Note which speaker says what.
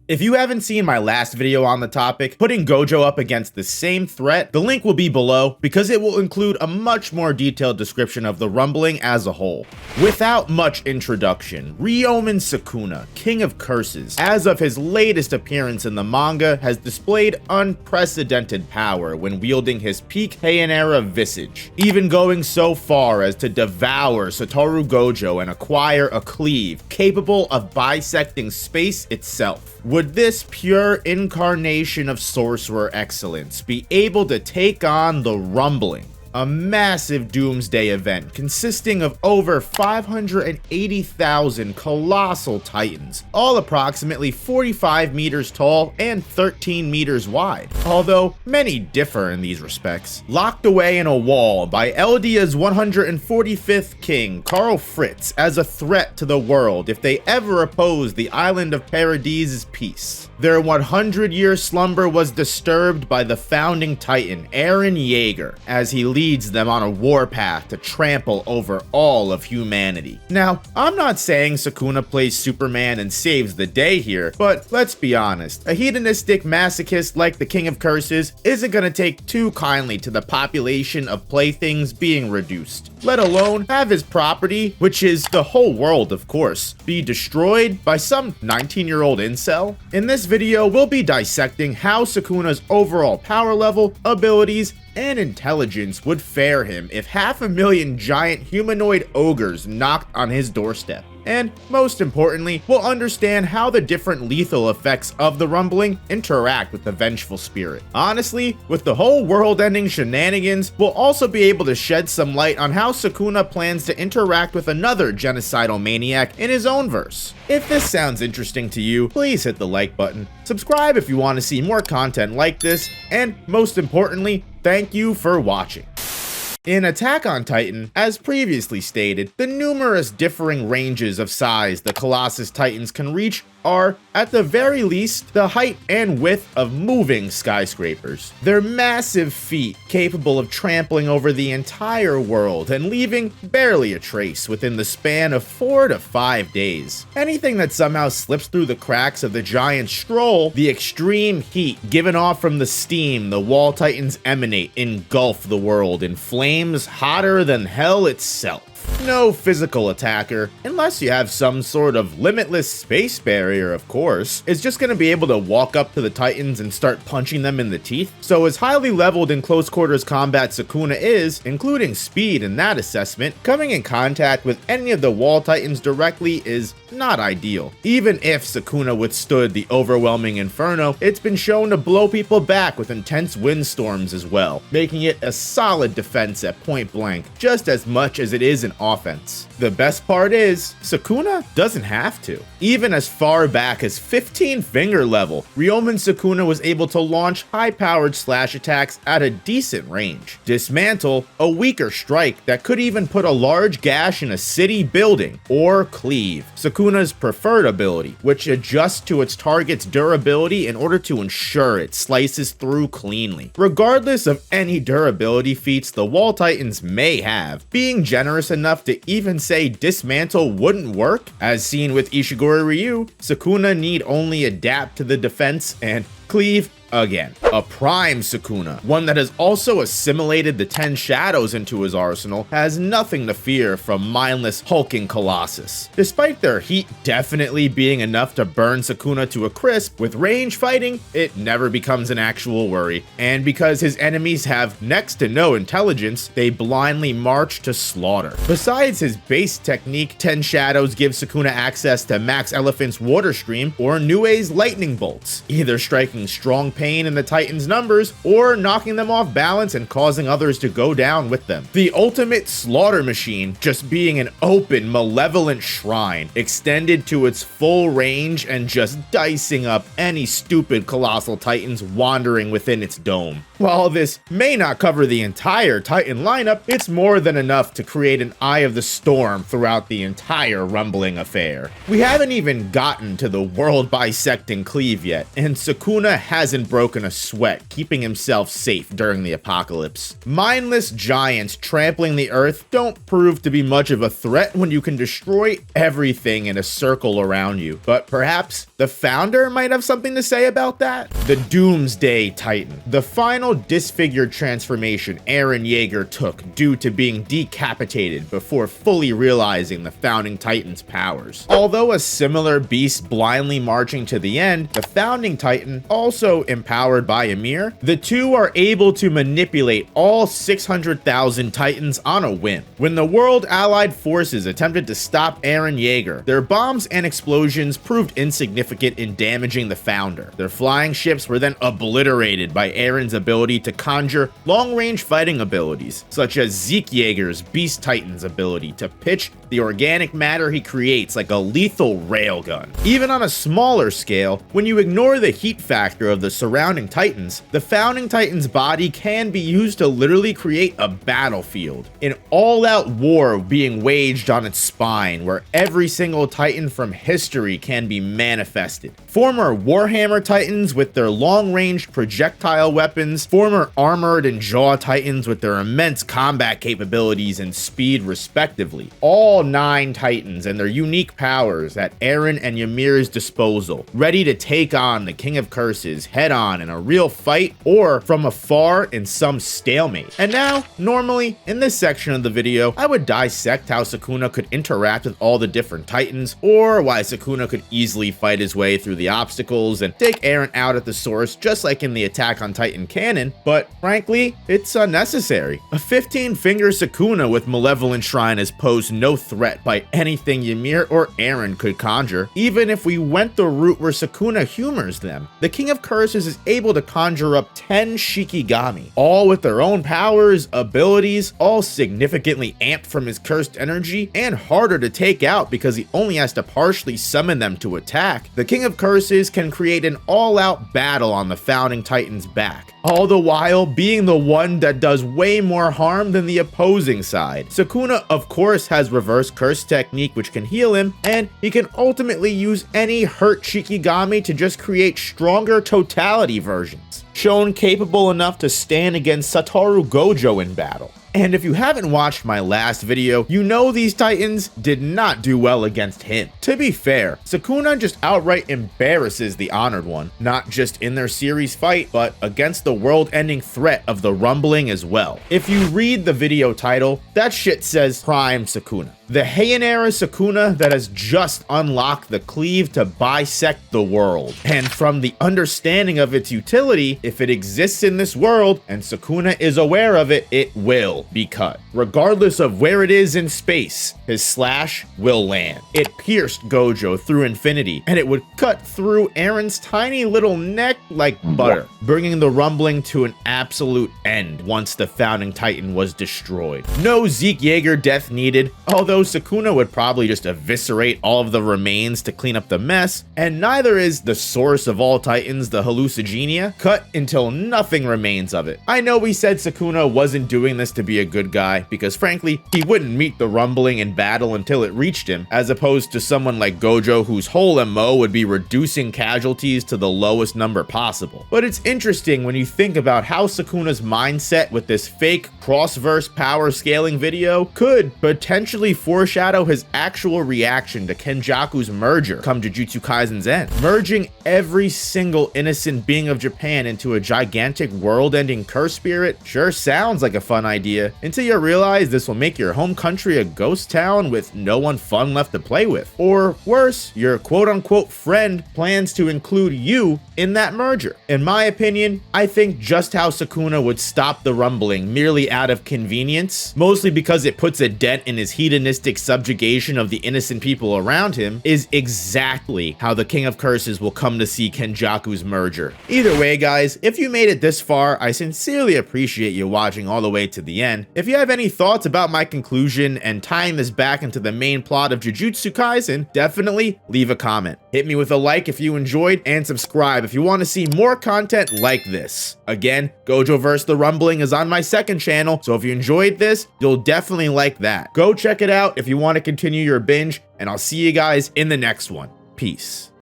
Speaker 1: If you haven't seen my last video on the topic, putting Gojo up against the same threat, the link will be below because it will include a much more detailed description of the rumbling as a whole. Without much introduction, Ryomen Sukuna, King of Curses, as of his latest appearance in the manga, has displayed unprecedented power when wielding his peak Heian era visage, even going so far as to devour Satoru Gojo and acquire a cleave capable of bisecting space itself. Would this pure incarnation of sorcerer excellence be able to take on the rumbling? A massive doomsday event consisting of over 580,000 colossal titans, all approximately 45 meters tall and 13 meters wide, although many differ in these respects. Locked away in a wall by Eldia's 145th king, Karl Fritz, as a threat to the world if they ever oppose the island of Paradise's peace. Their 100-year slumber was disturbed by the Founding Titan Eren Yeager as he leads them on a warpath to trample over all of humanity. Now, I'm not saying Sukuna plays Superman and saves the day here, but let's be honest, a hedonistic masochist like the King of Curses isn't gonna take too kindly to the population of playthings being reduced, let alone have his property, which is the whole world of course, be destroyed by some 19-year-old incel. In this video, we'll be dissecting how Sukuna's overall power level, abilities, and intelligence would fare him if 500,000 giant humanoid ogres knocked on his doorstep. And most importantly, we'll understand how the different lethal effects of the rumbling interact with the vengeful spirit. Honestly, with the whole world-ending shenanigans, we'll also be able to shed some light on how Sukuna plans to interact with another genocidal maniac in his own verse. If this sounds interesting to you, please hit the like button, subscribe if you want to see more content like this, and most importantly, thank you for watching. In Attack on Titan, as previously stated, the numerous differing ranges of size the Colossus Titans can reach are, at the very least, the height and width of moving skyscrapers. Their massive feet capable of trampling over the entire world and leaving barely a trace within the span of 4 to 5 days. Anything that somehow slips through the cracks of the giant stroll, the extreme heat given off from the steam the wall titans emanate engulf the world in flames hotter than hell itself. No physical attacker, unless you have some sort of limitless space barrier of course, is just going to be able to walk up to the titans and start punching them in the teeth. So as highly leveled in close quarters combat Sukuna is, including speed in that assessment, coming in contact with any of the wall titans directly is not ideal. Even if Sukuna withstood the overwhelming inferno, it's been shown to blow people back with intense windstorms as well, making it a solid defense at point blank, just as much as it is an offense. The best part is, Sukuna doesn't have to. Even as far back as 15 finger level, Ryomen Sukuna was able to launch high-powered slash attacks at a decent range, dismantle a weaker strike that could even put a large gash in a city building, or cleave, Sukuna's preferred ability, which adjusts to its target's durability in order to ensure it slices through cleanly. Regardless of any durability feats the wall titans may have, being generous enough to even say dismantle wouldn't work, as seen with Ishiguro Ryu, Sukuna need only adapt to the defense and cleave again. A prime Sukuna, one that has also assimilated the 10 shadows into his arsenal, has nothing to fear from mindless hulking Colossus. Despite their heat definitely being enough to burn Sukuna to a crisp, with range fighting, it never becomes an actual worry. And because his enemies have next to no intelligence, they blindly march to slaughter. Besides his base technique, 10 shadows give Sukuna access to Max Elephant's water stream or Nue's lightning bolts, either striking strong pain in the Titans' numbers, or knocking them off balance and causing others to go down with them. The ultimate slaughter machine just being an open, malevolent shrine, extended to its full range and just dicing up any stupid colossal Titans wandering within its dome. While this may not cover the entire Titan lineup, it's more than enough to create an eye of the storm throughout the entire rumbling affair. We haven't even gotten to the world bisecting cleave yet, and Sukuna hasn't hasn't broken a sweat, keeping himself safe during the apocalypse. Mindless giants trampling the earth don't prove to be much of a threat when you can destroy everything in a circle around you. But perhaps the founder might have something to say about that? The Doomsday Titan, the final disfigured transformation Eren Yeager took due to being decapitated before fully realizing the Founding Titan's powers. Although a similar beast blindly marching to the end, the Founding Titan, also empowered by Ymir, the two are able to manipulate all 600,000 Titans on a whim. When the World Allied forces attempted to stop Eren Yeager, their bombs and explosions proved insignificant in damaging the Founder. Their flying ships were then obliterated by Eren's ability to conjure long-range fighting abilities, such as Zeke Yeager's Beast Titan's ability to pitch the organic matter he creates like a lethal railgun. Even on a smaller scale, when you ignore the heat factor of the surrounding Titans, the Founding Titan's body can be used to literally create a battlefield, an all-out war being waged on its spine where every single Titan from history can be manifested. Former Warhammer Titans with their long-range projectile weapons, former Armored and Jaw Titans with their immense combat capabilities and speed respectively. All 9 Titans and their unique powers at Eren and Ymir's disposal, ready to take on the King of Curses head-on in a real fight or from afar in some stalemate. And now, normally, in this section of the video, I would dissect how Sukuna could interact with all the different Titans, or why Sukuna could easily fight his way through the obstacles and take Eren out at the source just like in the Attack on Titan canon, but frankly, it's unnecessary. A 15-finger Sukuna with Malevolent Shrine has posed no threat by anything Ymir or Eren could conjure, even if we went the route where Sukuna humors them. The King of Curses is able to conjure up 10 Shikigami, all with their own powers, abilities, all significantly amped from his cursed energy, and harder to take out because he only has to partially summon them to attack. The King of Curses can create an all-out battle on the Founding Titan's back, all the while being the one that does way more harm than the opposing side. Sukuna, of course, has reverse curse technique which can heal him, and he can ultimately use any hurt Shikigami to just create stronger totality versions, shown capable enough to stand against Satoru Gojo in battle. And if you haven't watched my last video, you know these Titans did not do well against him. To be fair, Sukuna just outright embarrasses the Honored One, not just in their series fight, but against the world-ending threat of the Rumbling as well. If you read the video title, that shit says Prime Sukuna. The Heian era Sukuna that has just unlocked the cleave to bisect the world. And from the understanding of its utility, if it exists in this world and Sukuna is aware of it, it will be cut. Regardless of where it is in space, his slash will land. It pierced Gojo through infinity, and it would cut through Eren's tiny little neck like butter, bringing the Rumbling to an absolute end once the Founding Titan was destroyed. No Zeke Yeager death needed, although Sukuna would probably just eviscerate all of the remains to clean up the mess, and neither is the source of all Titans, the hallucigenia, cut until nothing remains of it. I know we said Sukuna wasn't doing this to be a good guy, because frankly, he wouldn't meet the Rumbling in battle until it reached him, as opposed to someone like Gojo whose whole MO would be reducing casualties to the lowest number possible. But it's interesting when you think about how Sukuna's mindset with this fake cross-verse power scaling video could potentially foreshadow his actual reaction to Kenjaku's merger come Jujutsu Kaisen's end. Merging every single innocent being of Japan into a gigantic world-ending curse spirit sure sounds like a fun idea, until you realize this will make your home country a ghost town with no one fun left to play with. Or worse, your quote-unquote friend plans to include you in that merger. In my opinion, I think just how Sukuna would stop the Rumbling merely out of convenience, mostly because it puts a dent in his hedonistic subjugation of the innocent people around him, is exactly how the King of Curses will come to see Kenjaku's merger. Either way, guys, if you made it this far, I sincerely appreciate you watching all the way to the end. If you have any thoughts about my conclusion and tying this back into the main plot of Jujutsu Kaisen, definitely leave a comment. Hit me with a like if you enjoyed, and subscribe if you want to see more content like this. Again, Gojo vs. the Rumbling is on my second channel, so if you enjoyed this, you'll definitely like that. Go check it out if you want to continue your binge, and I'll see you guys in the next one. Peace.